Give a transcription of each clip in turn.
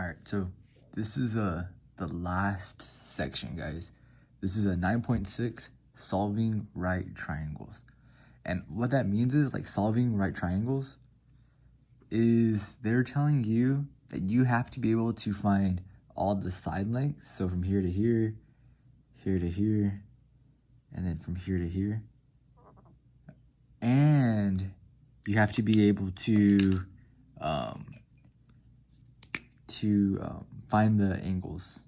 All right, so this is the last section, guys. This is a 9.6, solving right triangles. And what that means is, like, solving right triangles is they're telling you that you have to be able to find all the side lengths. So from here to here, here to here, and then from here to here. And you have to be able to find the angles,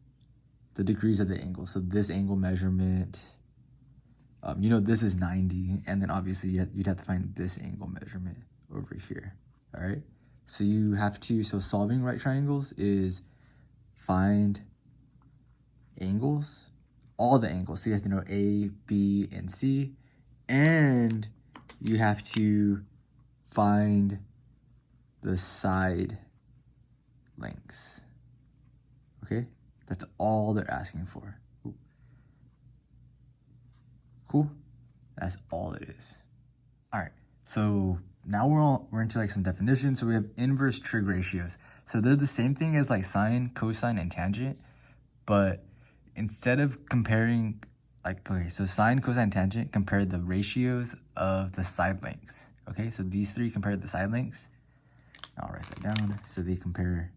the degrees of the angle. So this angle measurement, this is 90, and then obviously you'd have to find this angle measurement over here. All right, so you have to, so solving right triangles is find angles, all the angles. So you have to know A, B, and C, and you have to find the side lengths. Okay, that's all they're asking for. Ooh. Cool, that's all it is. All right, so now we're into like some definitions. So we have inverse trig ratios. So they're the same thing as like sine, cosine, and tangent, but instead of comparing, like, okay, so sine, cosine, tangent, compare the ratios of the side lengths. Okay, so these three compare the side lengths. I'll write that down. So they compare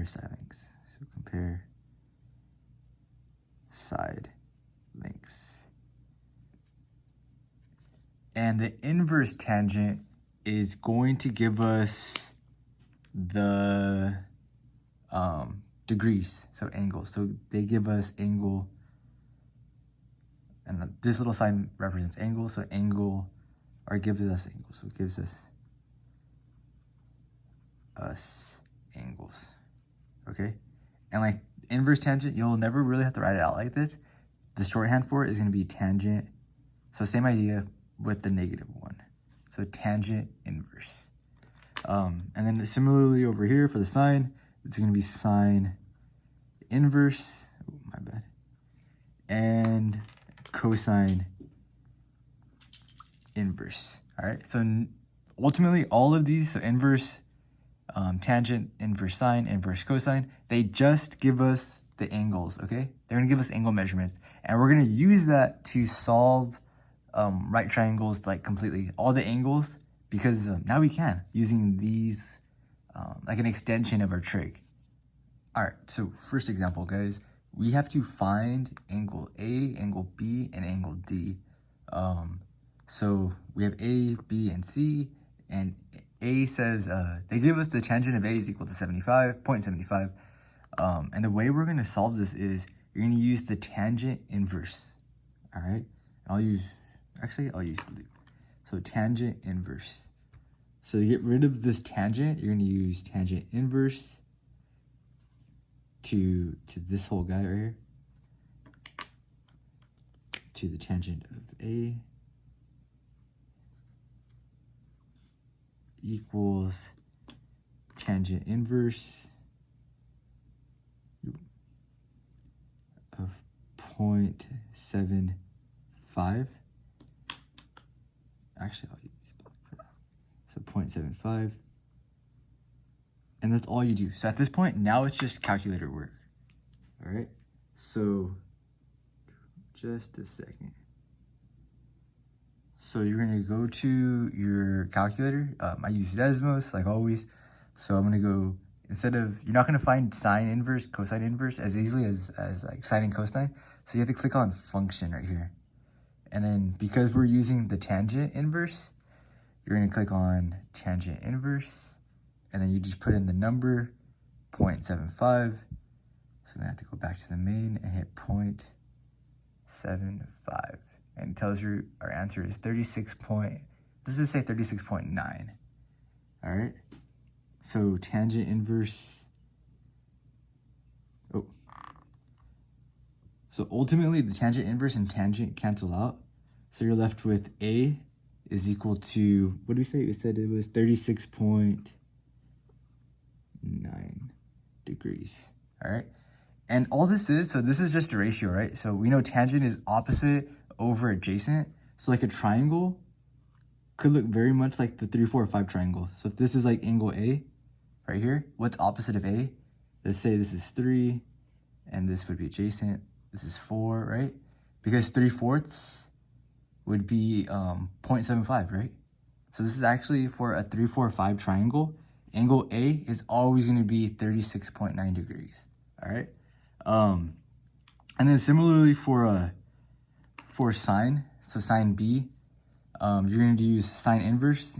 side lengths. So compare side lengths. And the inverse tangent is going to give us the degrees, so angles. So they give us angle, and this little sign represents angle. So angle, or gives us angle. So it gives us angles. Okay, and like inverse tangent, you'll never really have to write it out like this. The shorthand for it is going to be tangent. So same idea with the negative one. So tangent inverse. And then similarly over here for the sine, it's going to be sine inverse. Oh, my bad. And cosine inverse. All right. So ultimately, all of these, so inverse, tangent, inverse sine, inverse cosine, they just give us the angles. Okay, they're going to give us angle measurements, and we're going to use that to solve right triangles, like completely all the angles, because now we can, using these like an extension of our trig. All right, so first example, guys, we have to find angle A, angle B, and angle D. So we have A, B, and C, and A says they give us the tangent of A is equal to 0.75. And the way we're going to solve this is you're going to use the tangent inverse. All right, I'll use blue. So tangent inverse. So to get rid of this tangent, you're going to use tangent inverse to this whole guy right here, to the tangent of A equals tangent inverse of 0.75. Actually, I'll use black for that. So 0.75. And that's all you do. So at this point, now it's just calculator work. All right. So just a second. So you're going to go to your calculator. I use Desmos like always. So I'm going to go, instead of, you're not going to find sine inverse, cosine inverse as easily as like sine and cosine. So you have to click on function right here. And then because we're using the tangent inverse, you're going to click on tangent inverse. And then you just put in the number 0.75. So then I have to go back to the main and hit 0.75. And it tells you our answer is 36.9. All right. So tangent inverse. Oh. So ultimately the tangent inverse and tangent cancel out. So you're left with A is equal to, what did we say? We said it was 36.9 degrees. All right. And all this is, so this is just a ratio, right? So we know tangent is opposite over adjacent. So like a triangle could look very much like the 3, 4, 5 triangle. So if this is like angle A, right here, what's opposite of A? Let's say this is 3, and this would be adjacent. This is 4, right? Because 3/4 would be 0.75, right? So this is actually for a 3, 4, 5 triangle. Angle A is always going to be 36.9 degrees, all right? And then similarly for sine, so sine B, you're going to use sine inverse,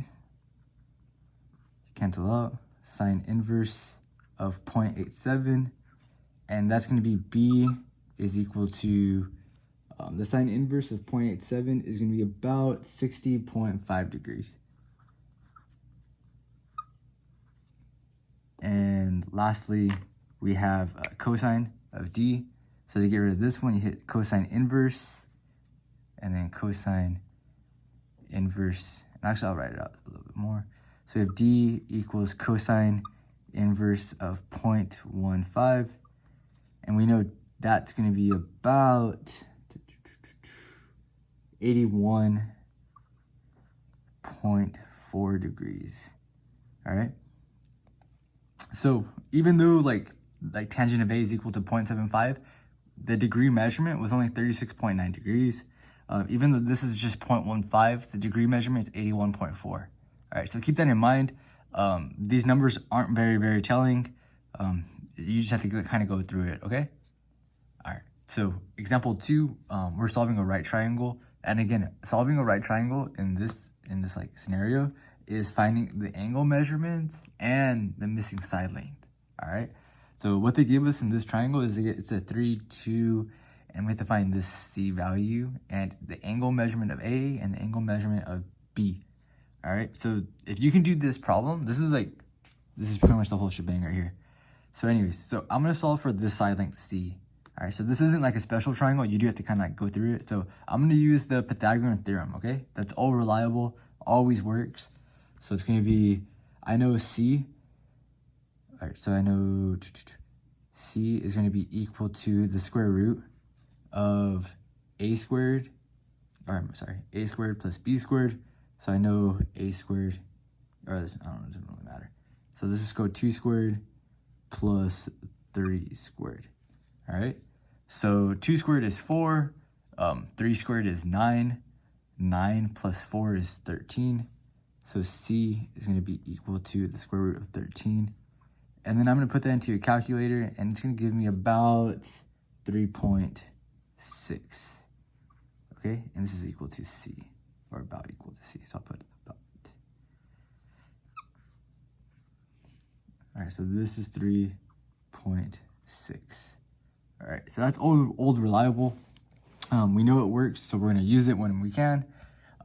cancel out, sine inverse of 0.87, and that's going to be B is equal to, the sine inverse of 0.87 is going to be about 60.5 degrees. And lastly, we have cosine of D. So to get rid of this one, you hit cosine inverse, and then cosine inverse. And actually, I'll write it out a little bit more. So we have D equals cosine inverse of 0.15. And we know that's going to be about 81.4 degrees. All right. So even though like tangent of A is equal to 0.75, the degree measurement was only 36.9 degrees. Even though this is just 0.15, the degree measurement is 81.4. All right, so keep that in mind. These numbers aren't very, very telling. You just have to kind of go through it, okay? All right, so example 2, we're solving a right triangle. And again, solving a right triangle in this like scenario is finding the angle measurements and the missing side length, all right? So what they give us in this triangle is it's a 3, 2, and we have to find this C value and the angle measurement of A and the angle measurement of B, all right? So if you can do this problem, this is pretty much the whole shebang right here. So anyways, so I'm gonna solve for this side length C. All right, so this isn't like a special triangle. You do have to kind of like go through it. So I'm gonna use the Pythagorean theorem, okay? That's all reliable, always works. So it's gonna be, I know C. All right, so I know C is gonna be equal to the square root of A squared, or I'm sorry, A squared plus B squared. So I know A squared, or this, I don't know, it doesn't really matter. So let's just go 2 squared plus 3 squared. All right, so 2 squared is 4, 3 squared is 9, 9 plus 4 is 13, so C is going to be equal to the square root of 13, and then I'm going to put that into a calculator, and it's going to give me about 3.6, okay, and this is equal to C, or about equal to C, so I'll put about. All right, so this is 3.6. All right, so that's old reliable. We know it works, so we're gonna use it when we can.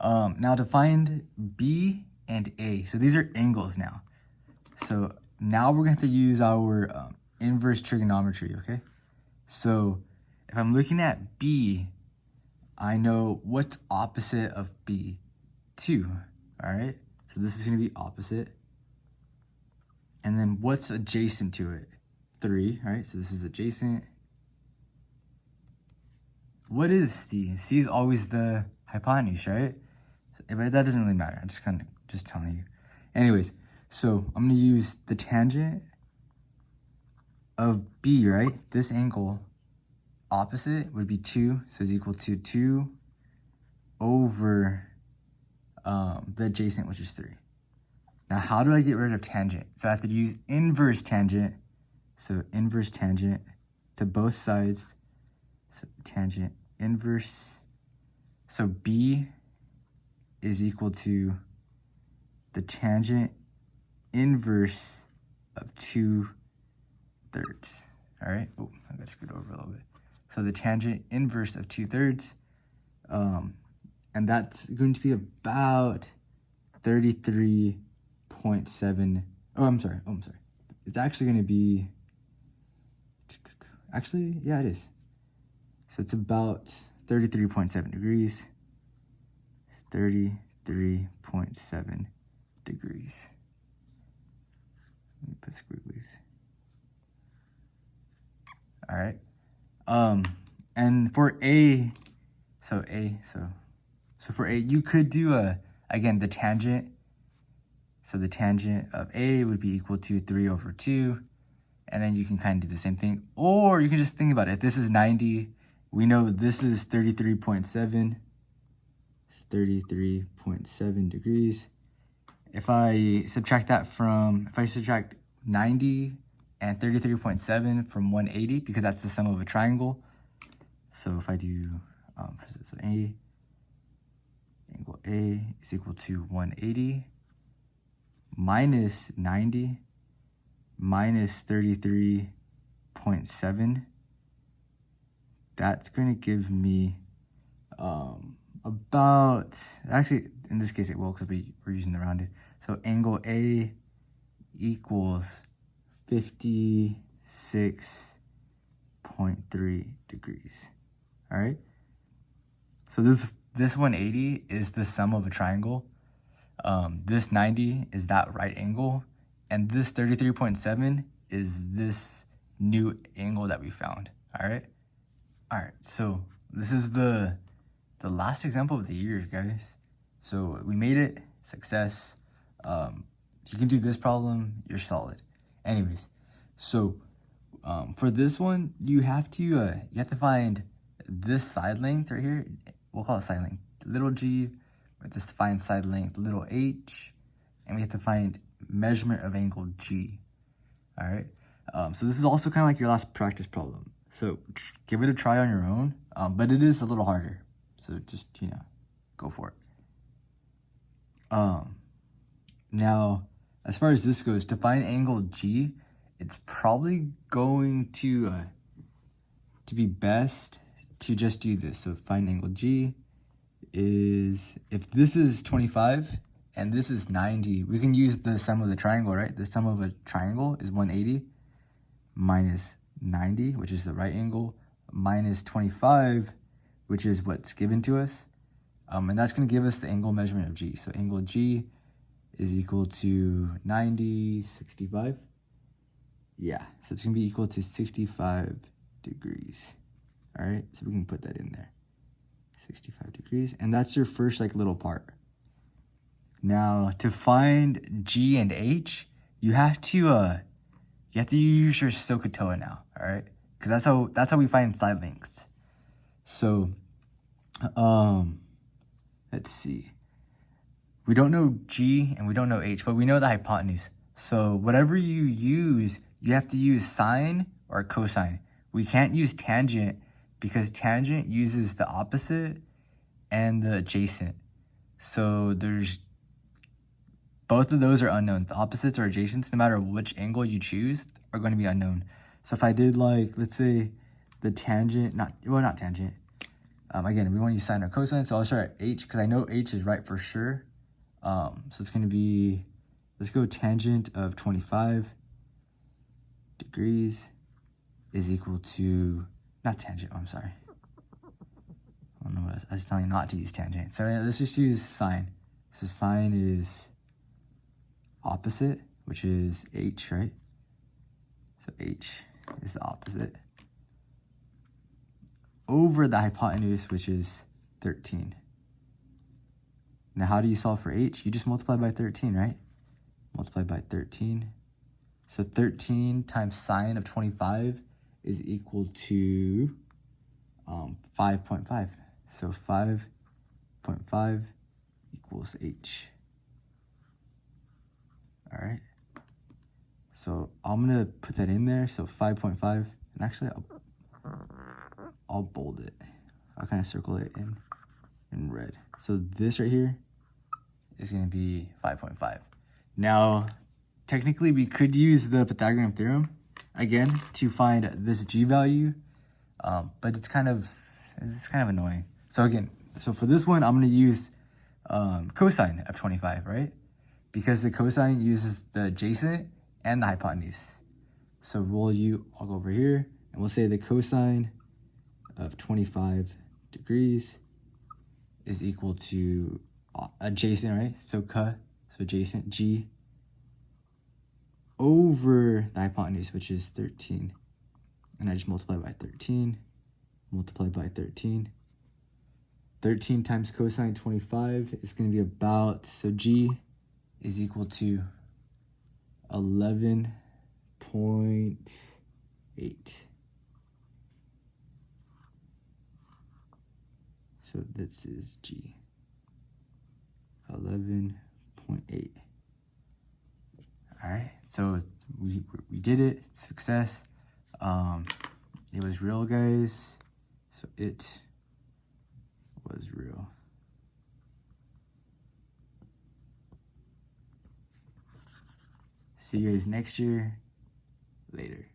Now to find B and A, so these are angles now. So now we're gonna have to use our inverse trigonometry, okay? So if I'm looking at B, I know what's opposite of B, 2, all right? So this is gonna be opposite. And then what's adjacent to it? 3, all right? So this is adjacent. What is C? C is always the hypotenuse, right? But that doesn't really matter. I'm just kind of just telling you. Anyways, so I'm going to use the tangent of B, right? This angle opposite would be 2, so it's equal to 2 over the adjacent, which is 3. Now, how do I get rid of tangent? So I have to use inverse tangent. So inverse tangent to both sides. So tangent inverse. So B is equal to the tangent inverse of 2/3. All right. Oh, I got to scoot over a little bit. So the tangent inverse of 2/3, and that's going to be about 33.7. Oh, I'm sorry. It's actually going to be. Actually, yeah, it is. So it's about 33.7 degrees. 33.7 degrees. Let me put squigglies. All right. And for A, so for A, you could do again, the tangent. So the tangent of A would be equal to 3 over 2. And then you can kind of do the same thing. Or you can just think about it. If this is 90, we know this is 33.7. 33.7 degrees. If I subtract 90 and 33.7 from 180, because that's the sum of a triangle. So if I do, so angle A is equal to 180 minus 90 minus 33.7. That's going to give me about, actually in this case it will, because we're using the rounded. So angle A equals 56.3 degrees. All right. So this 180 is the sum of a triangle. This 90 is that right angle, and this 33.7 is this new angle that we found. All right. So this is the last example of the year, guys. So we made it. Success. You can do this problem. You're solid. Anyways, so for this one, you have to find this side length right here. We'll call it side length, little g. We have to find side length, little h, and we have to find measurement of angle G. All right. So this is also kind of like your last practice problem. So give it a try on your own, but it is a little harder. So just, go for it. Now, as far as this goes, to find angle G, it's probably going to be best to just do this. So find angle G is, if this is 25 and this is 90, we can use the sum of the triangle, right? The sum of a triangle is 180 minus 90, which is the right angle, minus 25, which is what's given to us. And that's going to give us the angle measurement of G. So angle G is equal to 90, 65. Yeah, so it's going to be equal to 65 degrees. All right, so we can put that in there. 65 degrees. And that's your first little part. Now, to find G and H, you have to use your SOHCAHTOA now, all right? Because that's how we find side lengths. So, let's see. We don't know G and we don't know H, but we know the hypotenuse. So whatever you use, you have to use sine or cosine. We can't use tangent because tangent uses the opposite and the adjacent. So both of those are unknowns. The opposites or adjacents, no matter which angle you choose, are going to be unknown. So if I did let's say the tangent, not tangent. Again, we want to use sine or cosine, so I'll start at H because I know H is right for sure. So it's going to be, let's go tangent of 25 degrees is equal to, not tangent, I'm sorry. I don't know what I was telling you not to use tangent. So let's just use sine. So sine is opposite, which is H, right? So H is the opposite, over the hypotenuse, which is 13. Now, how do you solve for H? You just multiply by 13, right? Multiply by 13. So 13 times sine of 25 is equal to 5.5. So 5.5 equals H. All right. So I'm going to put that in there. So 5.5. And actually, I'll bold it. I'll kind of circle it in red. So this right here is going to be 5.5. Now, technically, we could use the Pythagorean theorem again to find this G value, but it's kind of annoying. So again, for this one, I'm going to use cosine of 25, right? Because the cosine uses the adjacent and the hypotenuse. So I'll go over here, and we'll say the cosine of 25 degrees is equal to adjacent, right? So adjacent G over the hypotenuse, which is 13. And I just multiply by 13, multiply by 13. 13 times cosine 25 is going to be about, so G is equal to 11.8. So this is G. 11.8. All right, so we did it. Success. It was real, guys. So it was real. See you guys next year. Later.